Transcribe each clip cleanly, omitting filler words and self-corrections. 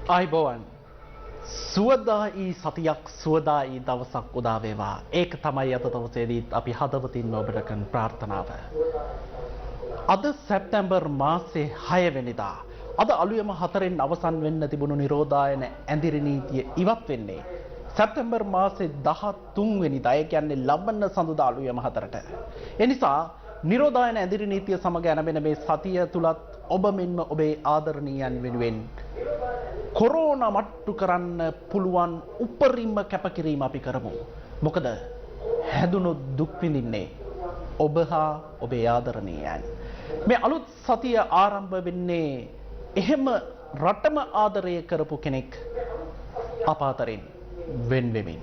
ආයිබෝවන් සුවදායි සතියක් සුවදායි දවසක් උදා වේවා. ඒක තමයි අද දවසේදීත් අපි හදවතින්ම ඔබට කරන ප්‍රාර්ථනාව. අද සැප්තැම්බර් මාසේ 6 වෙනිදා. අද අලුයම 4න් අවසන් වෙන්න තිබුණු නිරෝධායන ඇඳිරි නීතිය ඉවත් වෙන්නේ සැප්තැම්බර් මාසේ 13 වෙනිදා. ඒ කියන්නේ ලබන සඳුදා අලුයම 4ට. ඒ නිසා නිරෝධායන ඇඳිරි නීතිය සමග යන මේ සතිය තුලත් ඔබ මෙන්ම ඔබේ ආදරණීයන් වෙනුවෙන් කොරෝනා මට්ටු කරන්න පුළුවන් උපරිම කැපකිරීම අපි කරමු. මොකද හැදුනොත් දුක් විඳින්නේ ඔබ හා ඔබේ ආදරණීයන්. මේ අලුත් සතිය ආරම්භ වෙන්නේ එහෙම රටම ආදරය කරපු කෙනෙක් අපාතරින් වෙන් වෙමින්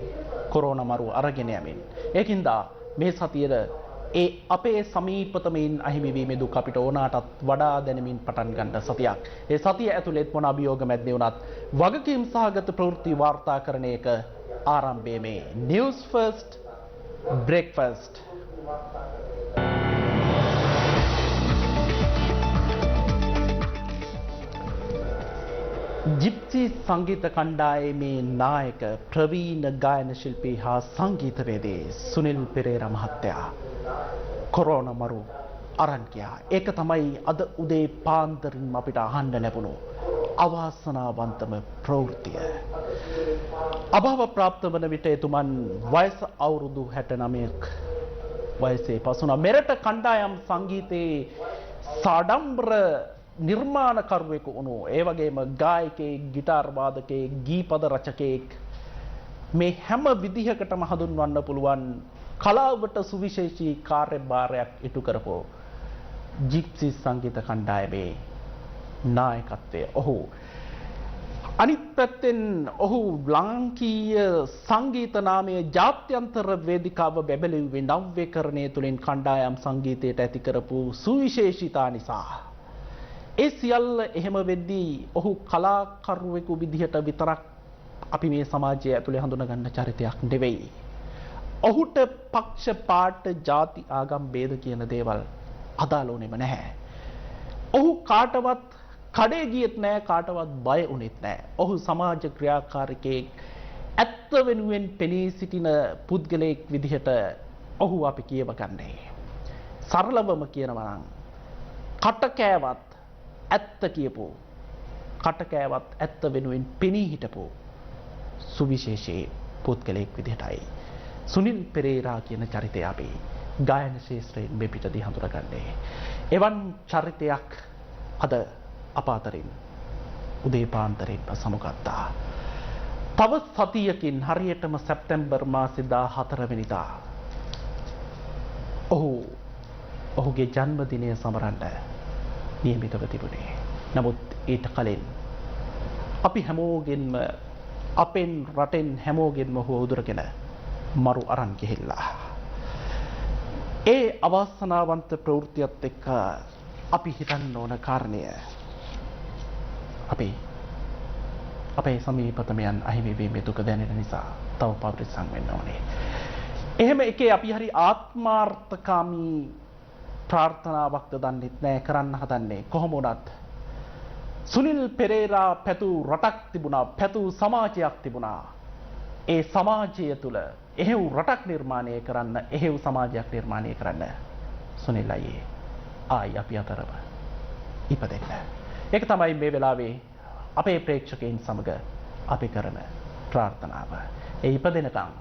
කොරෝනා මරුව අරගෙන යමින්. ඒකින්ද මේ සතියේ ඒ අපේ සමීපතමින් අහිමිවීමේ දුක් අපිට ඕනාටත් වඩා දැනෙමින් පටන් ගන්න සතියක්. ඒ සතිය ඇතුළෙත් මොන අභියෝග මැද්දේ වුණත් වගකීම් සහගත ප්‍රවෘත්ති වාර්තාකරන එක ආරම්භයේ මේ නිවුස් ෆස්ට් බ්‍රේක්ෆාස්ට්. ජිප්සි සංගීත කණ්ඩායමේ නායක ප්‍රවීණ ගායන ශිල්පී හා සංගීතවේදී සුනිල් පෙරේරා මහත්තයා කොරෝනා මරු අරන් ගියා. ඒක තමයි අද උදේ පාන්දරින් අපිට අහන්න ලැබුණු අවාසනාවන්තම ප්‍රවෘත්තිය. අභාව ප්‍රාප්ත වන විට එතුමන් වයස අවුරුදු 69ක් වයසේ පසුනා. මෙරට කණ්ඩායම් සංගීතයේ සාඩම්බර නිර්මාණකරුවෙකු වුණු, ඒ වගේම ගායකයෙක්, ගිටාර් වාදකයෙක්, ගීපද රචකයෙක්, මේ හැම විදිහකටම හඳුන්වන්න පුළුවන් කලාවට සුවිශේෂී කාර්යභාරයක් ඉටු කරපු ජිප්සි සංගීත කණ්ඩායමේ නායකත්වය ඔහු. අනිත් පැත්තෙන් ඔහු ලාංකීය සංගීත නාමයේ ජාත්‍යන්තර වේදිකාව බැබළුවේ නව්‍යකරණය තුළින් කණ්ඩායම් සංගීතයට ඇති කරපු සුවිශේෂීතා නිසා. ඒ සියල්ල එහෙම වෙද්දී ඔහු කලාකරුවෙකු විදිහට විතරක් අපි මේ සමාජය ඇතුලේ හඳුනගන්න චරිතයක් නෙවෙයි. ඔහුට පක්ෂ පාට ಜಾති ආගම් ભેද කියන දේවල් අදාළෝනෙම නැහැ. ඔහු කාටවත් කඩේ ගියෙත් නැහැ, කාටවත් බය වුණෙත් නැහැ. ඔහු සමාජ ක්‍රියාකාරකයෙක්, ඇත්ත වෙනුවෙන් පෙනී සිටින පුද්ගලයෙක් විදිහට ඔහු අපි කියවගන්නේ. සරලවම කියනවා නම් කටකෑවත් ඇත්ත කියපු, කටකෑවත් ඇත්ත වෙනුවෙන් පෙනී හිටපු සුවිශේෂී පුද්ගලයෙක් විදිහටයි සුනිල් පෙරේරා කියන චරිතය අපි ගායන ශාස්ත්‍රයෙන් මෙපිටදී හඳුනගන්නේ. එවන් චරිතයක් අද අපාතරින් උදේ පාන්දරින් සමුගත්තා. තව සතියකින් හරියටම සැප්තැම්බර් මාසේ 14 වෙනිදා ඔහුගේ ජන්මදිනය සමරන්න නියමිතව තිබුණේ. නමුත් ඊට කලින් අපි හැමෝගෙන්ම, අපෙන් රටෙන් හැමෝගෙන්ම ඔහු උදුරගෙන මරු අරන් ගිහිල්ලා. ඒ අවාසනාවන්ත ප්‍රවෘත්තියත් එක්ක අපි හිතන්න ඕන කාරණය, අපේ සමීපතමයන් අහිමි වීමේ දුක දැනෙන නිසා තව පරිස්සම් වෙන්න ඕනේ. එහෙම එකේ අපි හරි ආත්මාර්ථකාමී ප්‍රාර්ථනාවක්ද දන්නෙත් නෑ කරන්න හදන්නේ. කොහොම වුණත් සුනිල් පෙරේරා පැතු රටක් තිබුණා, පැතු සමාජයක් තිබුණා. ඒ සමාජය තුළ එහෙව් රටක් නිර්මාණය කරන්න, එහෙව් සමාජයක් නිර්මාණය කරන්න සුනිල් අයියේ ආයි අපි අතරම ඉපදෙන්න. ඒක තමයි මේ වෙලාවේ අපේ ප්‍රේක්ෂකයන් සමග අපි කරන ප්‍රාර්ථනාව. ඒ ඉපදෙනකම්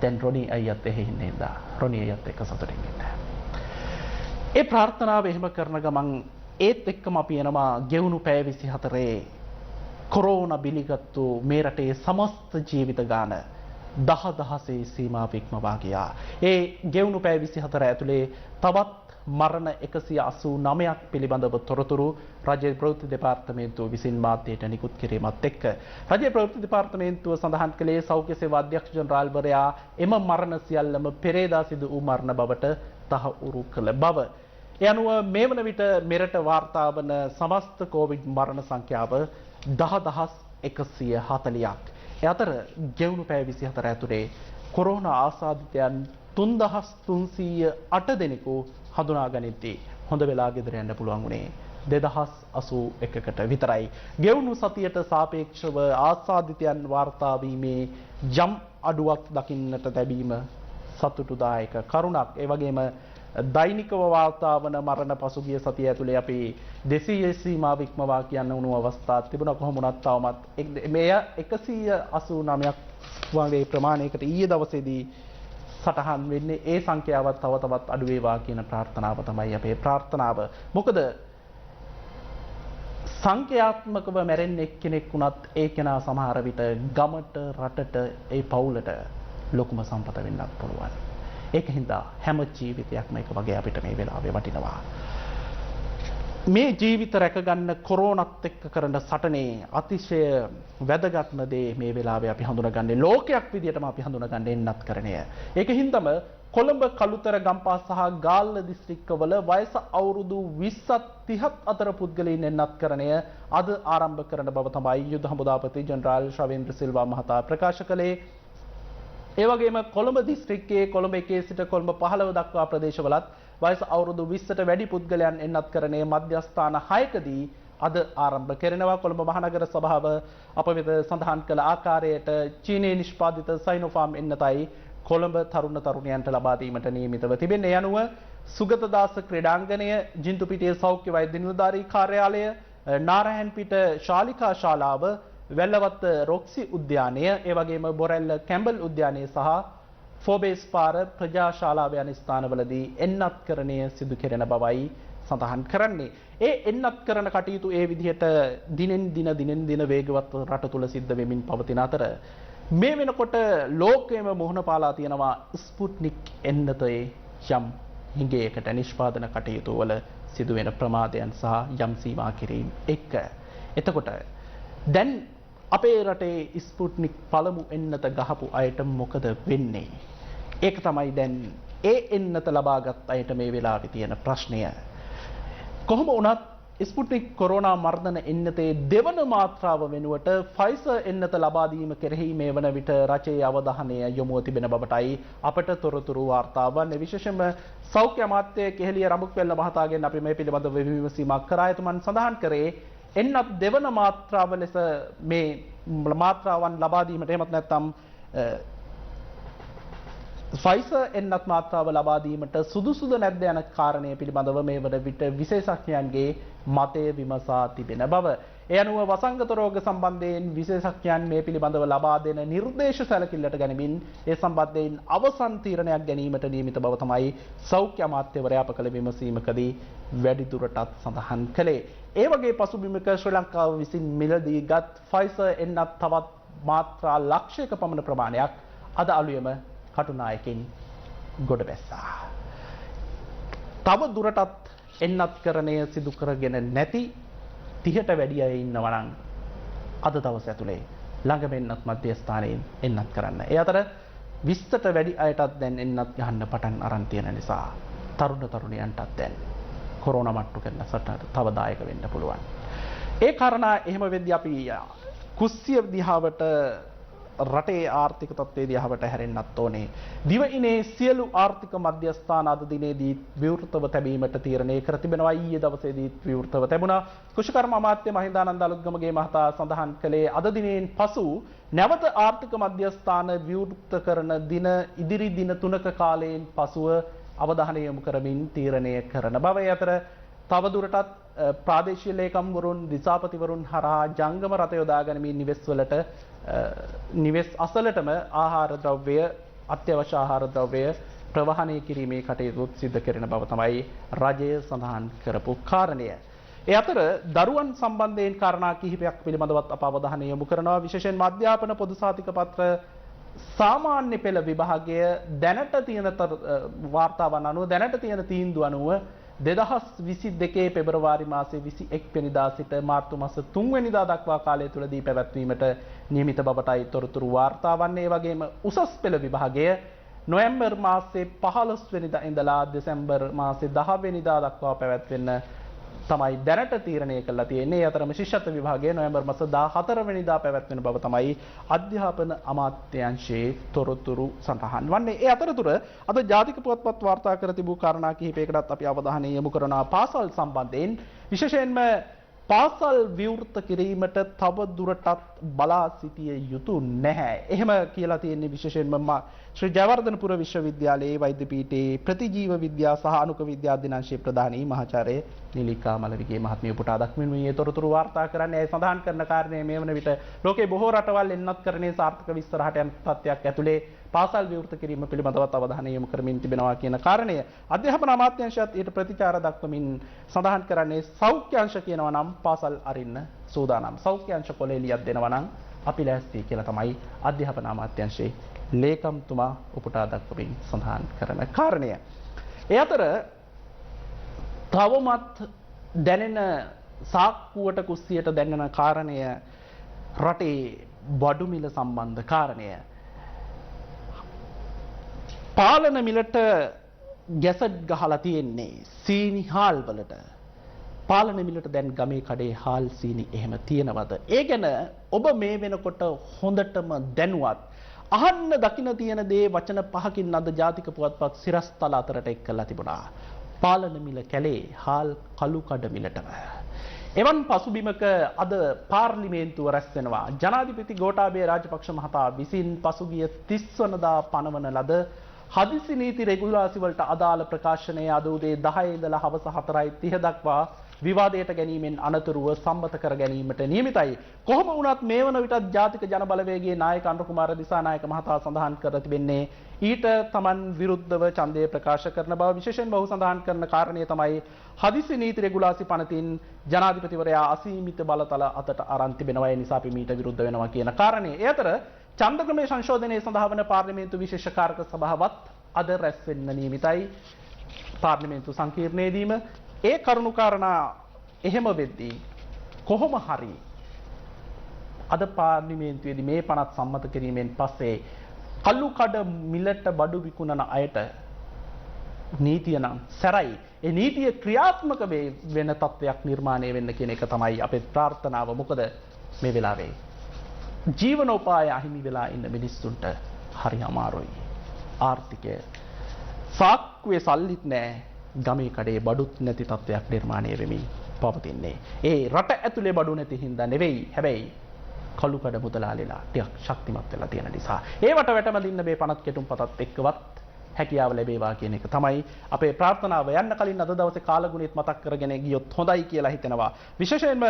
දැන් රොනි අයියත් එහෙ ඉන්නේ නේද? රොනි අයියත් එක්ක සතුටින් ඉන්න. ඒ ප්‍රාර්ථනාව එහෙම කරන ගමන් ඒත් එක්කම අපි එනවා ගෙවුණු පැය 24 කොරෝනා බිලිගත්තු මේ රටේ සමස්ත ජීවිත ගාන දහදහසේ සීමාව ඉක්මවා ගියා. ඒ ගෙවුණු පැය 24 ඇතුලේ තවත් මරණ 189ක් පිළිබඳව තොරතුරු රජයේ ප්‍රවෘත්ති දෙපාර්තමේන්තුව විසින් මාධ්‍යයට නිකුත් කිරීමත් එක්ක රජයේ ප්‍රවෘත්ති දෙපාර්තමේන්තුව සඳහන් කළේ සෞඛ්‍ය සේවා අධ්‍යක්ෂ ජනරාල්වරයා එම මරණ සියල්ලම පෙරේදා සිදු වූ මරණ බවට තහවුරු කළ බව. ඒ අනුව මේ වන විට මෙරට වාර්තා වන සමස්ත කොවිඩ් මරණ සංඛ්‍යාව 10140ක්. ඒ අතර ගෙවුණු පැය 24 ඇතුලේ කොරෝනා ආසාදිතයන් 3308 දෙනෙකු හඳුනා ගනිද්දී හොඳ වෙලා ගෙදර යන්න පුළුවන් වුණේ 2081කට විතරයි. ගෙවුණු සතියට සාපේක්ෂව ආසාදිතයන් වාර්තා වීමේ යම් අඩුවක් දකින්නට ලැබීම සතුටුදායක කරුණක්. ඒ වගේම දෛනිකව වාර්තා වන මරණ පසුගිය සතිය ඇතුලේ අපි 200 සීමාව ඉක්මවා කියන්න උණු අවස්ථා තිබුණා. කොහොම වුණත් තවමත් මෙය 189ක් වගේ ප්‍රමාණයකට ඊයේ දවසේදී සටහන් වෙන්නේ. ඒ සංඛ්‍යාවත් තව තවත් අඩු වේවා කියන ප්‍රාර්ථනාව තමයි අපේ ප්‍රාර්ථනාව. මොකද සංඛ්‍යාත්මකව මැරෙන්න එක්කෙනෙක් වුණත් ඒ කෙනා සමහර විට ගමට, රටට, ඒ පවුලට ලොකුම සම්පත වෙන්නත් පුළුවන්. ඒක හින්දා හැම ජීවිතයක්ම එක වගේ අපිට මේ වෙලාවේ වටිනවා. මේ ජීවිත රැකගන්න කොරෝනත් එක්ක කරන සටනේ අතිශය වැදගත්ම දේ මේ වෙලාවේ අපි හඳුනගන්නේ ලෝකයක් විදියටම අපි හඳුනගන්නේ එන්නත් කරණය. ඒක හින්දාම කොළඹ කළුතර ගම්පහ සහ ගාල්ල දිස්ත්‍රික්කවල වයස අවුරුදු 20ත් 30ත් අතර පුද්ගලයන් එන්නත් කරණය අද ආරම්භ කරන බව තමයි යුද හමුදාපති ජෙනරාල් ශවේන්ද්‍ර සිල්වා මහතා ප්‍රකාශ කළේ. ඒ වගේම කොළඹ දිස්ත්‍රික්කයේ කොළඹ 1 සිට කොළඹ 15 දක්වා ප්‍රදේශවලත් වයස අවුරුදු 20ට වැඩි පුද්ගලයන් එන්නත් කරණය මධ්‍යස්ථාන 6කදී අද ආරම්භ කරනවා. කොළඹ මහනගර සභාව අප වෙත සඳහන් කළ ආකාරයට චීනයේ නිෂ්පාදිත සයිනෝෆාම් එන්නතයි කොළඹ තරුණ තරුණියන්ට ලබා දීමට නියමිතව තිබෙන්නේ. ඒ අනුව සුගතදාස ක්‍රීඩාංගණය, ජින්තුපිටිය සෞඛ්‍ය වෛද්‍ය නිලධාරී කාර්යාලය, නාරයන්පිට ශාලිකා ශාලාව, වැල්ලවත්ත රොක්සි උද්‍යානය, ඒ වගේම බොරැල්ල කැම්බල් උද්‍යානය සහ ෆෝබේස් පාර ප්‍රජා ශාලාව යන ස්ථානවලදී එන්නත් කරණය සිදු කෙරෙන බවයි සඳහන් කරන්නේ. ඒ එන්නත් කරන කටයුතු ඒ විදිහට දිනෙන් දින වේගවත් රට තුල සිද්ධ වෙමින් පවතින අතර මේ වෙනකොට ලෝකයේම මුහුණ පාලා තියෙනවා ස්පුට්නික් එන්නතේ යම් හිඟයකට නිෂ්පාදන කටයුතු වල සිදුවෙන ප්‍රමාදයන් සහ යම් සීමා කිරීම එක්ක. එතකොට දැන් අපේ රටේ ස්පුට්නික් පළමු එන්නත ගහපු අයට මොකද වෙන්නේ? ඒක තමයි දැන් ඒ එන්නත ලබාගත් අයට මේ වෙලාවේ තියෙන ප්‍රශ්නය. කොහොම වුණත් ස්පුට්නික් කොරෝනා මර්ධන එන්නතේ දෙවන මාත්‍රාව වෙනුවට ෆයිසර් එන්නත ලබා දීම කෙරෙහි මේ වන විට රජයේ අවධානය යොමුව තිබෙන බවටයි අපට තොරතුරු වාර්තා වන්නේ. විශේෂයෙන්ම සෞඛ්‍ය අමාත්‍ය කෙහෙලිය රඹුක්වැල්ල මහතාගෙන් අපි මේ පිළිබඳව විමසීමක් කරා. එතුමන් සඳහන් කරේ එන්නත් දෙවන මාත්‍රාව ලෙස මේ මාත්‍රාවන් ලබා දීමට එහෙමත් නැත්නම් ෆයිසර් එන්නත් මාත්‍රාව ලබා දීමට සුදුසුද නැද්ද යන කාරණය පිළිබඳව මේ වන විට විශේෂඥයන්ගේ මතය විමසා තිබෙන බව. ඒ අනුව වසංගත රෝග සම්බන්ධයෙන් විශේෂඥයන් මේ පිළිබඳව ලබා දෙන නිර්දේශ සැලකිල්ලට ගනිමින් ඒ සම්බන්ධයෙන් අවසන් තීරණයක් ගැනීමට නියමිත බව තමයි සෞඛ්‍ය අමාත්‍යවරයා අප කළ විමසීමකදී වැඩිදුරටත් සඳහන් කළේ. ඒ වගේ පසුබිමක ශ්‍රී ලංකාව විසින් මිලදීගත් ෆයිසර් එන්නත් තවත් මාත්‍රා ලක්ෂයක පමණ ප්‍රමාණයක් අද අලුයම කටුනායකින් ගොඩ බැස්සා. තව දුරටත් එන්නත් කරණය සිදු කරගෙන නැති 30ට වැඩි අය ඉන්නවා නම් අද දවස් ඇතුලේ ළඟම එන්නත් මධ්‍යස්ථානයෙන් එන්නත් කරන්න. ඒ අතර 20ට වැඩි අයටත් දැන් එන්නත් ගහන්න පටන් අරන් තියෙන නිසා තරුණ තරුණියන්ටත් දැන් කොරෝනා මට්ටු කරන සටනට තව දායක වෙන්න පුළුවන්. ඒ කාරණා එහෙම වෙද්දී අපි කුස්සිය දිහාවට රටේ ආර්ථික තත්ත්වයේ දිහාවට හැරෙන්නත් ඕනේ. දිවයිනේ සියලු ආර්ථික මධ්‍යස්ථාන අද දිනේදී විවෘතව තැබීමට තීරණය කර තිබෙනවා. ඊයේ දවසේදී විවෘතව තිබුණා. කුෂිකර්ම අමාත්‍ය මහින්දානන්ද අලුත්ගමගේ මහතා සඳහන් කළේ අද දිනෙන් පසු නැවත ආර්ථික මධ්‍යස්ථාන විවෘත කරන දින ඉදිරි දින 3ක කාලයෙන් පසුව අවධානය යොමු කරමින් තීරණය කරන බව. අතර තවදුරටත් ප්‍රාදේශීය ලේකම්වරුන් දිසාපතිවරුන් හරහා ජංගම රථ යොදා ගැනීම නිවෙස්වලට නිවෙස් අසලටම ආහාර ද්‍රව්‍ය අත්‍යවශ්‍ය ආහාර ද්‍රව්‍ය ප්‍රවාහනය කිරීමේ කටයුතු සිදු කරන බව තමයි රජය සඳහන් කරපු කාරණය. ඒ අතර දරුවන් සම්බන්ධයෙන් කාරණා කිහිපයක් පිළිබඳවත් අප අවධානය යොමු කරනවා. විශේෂයෙන්ම අධ්‍යාපන පොදු සහතික පත්‍ර සාමාන්‍ය පෙළ විභාගය දැනට තියෙන වාර්තාවන් අනුව දැනට තියෙන තීන්දුව අනුව 2022 පෙබරවාරි මාසයේ 21 වෙනිදා සිට මාර්තු මාස 3 වෙනිදා දක්වා කාලය තුලදී පැවැත්වීමට නියමිත බවටයි තොරතුරු වාර්තා වන්නේ. ඒ වගේම උසස් පෙළ විභාගය නොවැම්බර් මාසයේ 15 වෙනිදා ඉඳලා දෙසැම්බර් මාසයේ 10 වෙනිදා දක්වා පැවැත්වෙන්න තමයි දැනට තීරණය කළා තියෙන්නේ. ඒ අතරම ශිෂ්‍යත්ව විභාගයේ නොවැම්බර් මාස 14 වෙනිදා පැවැත්වෙන බව තමයි අධ්‍යාපන අමාත්‍යාංශයේ තොරතුරු සඳහන් වන්නේ. ඒ අතරතුර අද ජාතික පුවත්පත් වාර්තා කර තිබූ කාරණා කිහිපයකටත් අපි අවධානය යොමු කරනවා පාසල් සම්බන්ධයෙන්. විශේෂයෙන්ම පාසල් විවෘත කිරීමට තව දුරටත් බලා සිටිය යුතු නැහැ. එහෙම කියලා තියෙන්නේ විශේෂයෙන්ම ශ්‍රී ජයවර්ධනපුර විශ්වවිද්‍යාලයේ වෛද්‍ය පීඨයේ ප්‍රතිජීව විද්‍යා සහ අණුක විද්‍යා අධ්‍යනාංශයේ ප්‍රධානී මහාචාර්ය නිලිකා මලවිගේ මහත්මිය උපුටා දක්වමින් මේ තොරතුරු වාර්තා කරන්නේ. ඒ සඳහන් කරන කාරණේ මේ වන විට ලෝකේ බොහෝ රටවල් එන්නත්කරණයේ සාර්ථක විස්තරහට යන තත්ත්වයක් ඇතුලේ පාසල් විවෘත කිරීම පිළිබඳවත් අවධානය යොමු කරමින් තිබෙනවා කියන කාරණය අධ්‍යාපන අමාත්‍යාංශයත් ඊට ප්‍රතිචාර දක්වමින් සඳහන් කරන්නේ සෞඛ්‍ය අංශ කියනවා නම් පාසල් අරින්න සූදානම්. සෞඛ්‍ය අංශ කොලෙලියක් දෙනවා නම් අපි ලෑස්ති කියලා තමයි අධ්‍යාපන අමාත්‍යාංශයේ ලේකම්තුමා උපුටා දක්වමින් සඳහන් කරන කාරණය. ඒ අතර තවමත් දැනෙන සාක්කුවට කුස්සියට දැනෙන කාරණය රටේ බඩු මිල සම්බන්ධ කාරණය. පාලන මිලට ගැසට් ගහලා තියෙන්නේ සීනි හාල් වලට. පාලන මිලට දැන් ගමේ කඩේ හාල් සීනි එහෙම තියෙනවද? ඒ ගැන ඔබ මේ වෙනකොට හොඳටම දැනුවත්. අහන්න දකින්න තියෙන දේ වචන පහකින් අද ජාතික පුවත්පත් සිරස්තල අතරට එක්කලා තිබුණා. පාලන මිල කැලේ හාල් කළු කඩ මිලටම. එවන් පසුබිමක අද පාර්ලිමේන්තුව රැස් වෙනවා. ජනාධිපති ගෝඨාභය රාජපක්ෂ මහතා විසින් පසුගිය 30 වනදා පනවන ලද හදිසි නීති රෙගුලාසි වලට අදාළ ප්‍රකාශනය අද උදේ 10 ඉඳලා හවස 4:30 දක්වා විවාදයට ගැනීමෙන් අනතුරුව සම්මත කර ගැනීමට නියමිතයි. කොහොම වුණත් මේ වන විටත් ජාතික ජනබලවේගයේ නායක අනුරකුමාර දිසානායක මහතා සඳහන් කර තිබෙන්නේ ඊට තමන් විරුද්ධව ඡන්දය ප්‍රකාශ කරන බව. විශේෂයෙන් බහු සඳහන් කරන කාරණය තමයි හදිසි නීති රෙගුලාසි පනතින් ජනාධිපතිවරයා අසීමිත බලතල අතට අරන් තිබෙනවා. ඒ නිසා අපි මීට විරුද්ධ වෙනවා කියන කාරණය. ඒ අතර ඡන්ද ක්‍රමයේ සංශෝධනයේ සඳහා වන පාර්ලිමේන්තු විශේෂ කාර්ක සභාවත් අද රැස් වෙන්න නියමිතයි. පාර්ලිමේන්තු සංකීර්ණයේදීම ඒ කරුණු කාරණා එහෙම වෙද්දී කොහොම හරි අද පාර්ලිමේන්තුවේදී මේ පනත් සම්මත කිරීමෙන් පස්සේ කළු කඩ මිලට බඩු විකුණන අයට නීතිය නම් සැරයි. ඒ නීතිය ක්‍රියාත්මක වෙන තත්ත්වයක් නිර්මාණය වෙන්න කියන එක තමයි අපේ ප්‍රාර්ථනාව. මොකද මේ වෙලාවේ ජීවනෝපාය අහිමි වෙලා ඉන්න මිනිස්සුන්ට හරි අමාරුයි. ආර්ථිකය සාක්කුවේ සල්ලිත් නැහැ. ගමේ කඩේ බඩුත් නැති තත්ත්වයක් නිර්මාණය වෙමින් පවතින්නේ. ඒ රට ඇතුලේ බඩු නැති හින්දා නෙවෙයි. හැබැයි කළු කඩ මුදලාලිලා ටිකක් ශක්තිමත් වෙලා තියෙන නිසා ඒවට වැටමදින්න මේ පනත් කෙටුම්පතත් එක්කවත් හැකියාව ලැබේවා කියන එක තමයි අපේ ප්‍රාර්ථනාව. යන්න කලින් අද දවසේ කාලගුණයත් මතක් කරගෙන ගියොත් හොඳයි කියලා හිතෙනවා. විශේෂයෙන්ම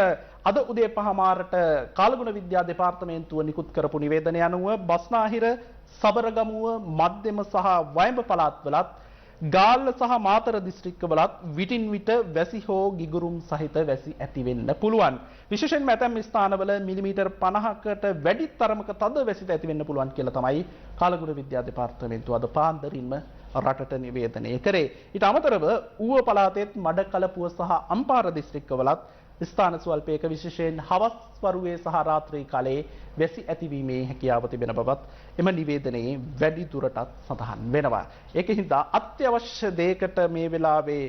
අද උදේ 5:00ට කාලගුණ විද්‍යා දෙපාර්තමේන්තුව නිකුත් කරපු නිවේදනය අනුව බස්නාහිර, සබරගමුව, මධ්‍යම සහ වයඹ පළාත්වලත් ගාල්ල සහ මාතර දිස්ත්‍රික්කවලත් විටින් විට වැසි හෝ ගිගුරුම් සහිත වැසි ඇති වෙන්න පුළුවන්. විශේෂයෙන්ම ඇතැම් ස්ථානවල මිලිමීටර් 50කට වැඩි තරමක තද වැසිත ඇති වෙන්න පුළුවන් කියලා තමයි කාලගුණ විද්‍යා දෙපාර්තමේන්තුව අද පාන්දරින්ම රටට නිවේදනය කරේ. ඊට අමතරව ඌව පළාතෙත් මඩකලපුව සහ අම්පාර දිස්ත්‍රික්කවලත් ස්ථාන ස්වල්පයක විශේෂයෙන් හවස් වරුවේ සහ රාත්‍රී කාලයේ වැසි ඇතිවීමේ හැකියාව තිබෙන බවත් එම නිවේදනයේ වැඩි දුරටත් සඳහන් වෙනවා. ඒකින්ද අත්‍යවශ්‍ය දෙයකට මේ වෙලාවේ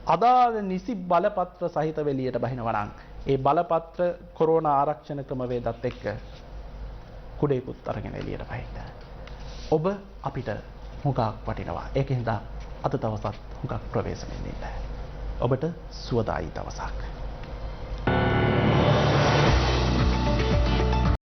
අදාළ නිසි බලපත්‍ර සහිත වෙලියට බහිනවා නම් ඒ බලපත්‍ර කොරෝනා ආරක්ෂණ ක්‍රමවේදත් එක්ක කුඩේකුත් අරගෙන එළියට බහින්න. ඔබ අපිට හුඟක් වටිනවා. ඒකින්ද අද දවසත් හුඟක් ප්‍රවේශමෙන් ඉන්න. ඔබට සුවදායි දවසක්.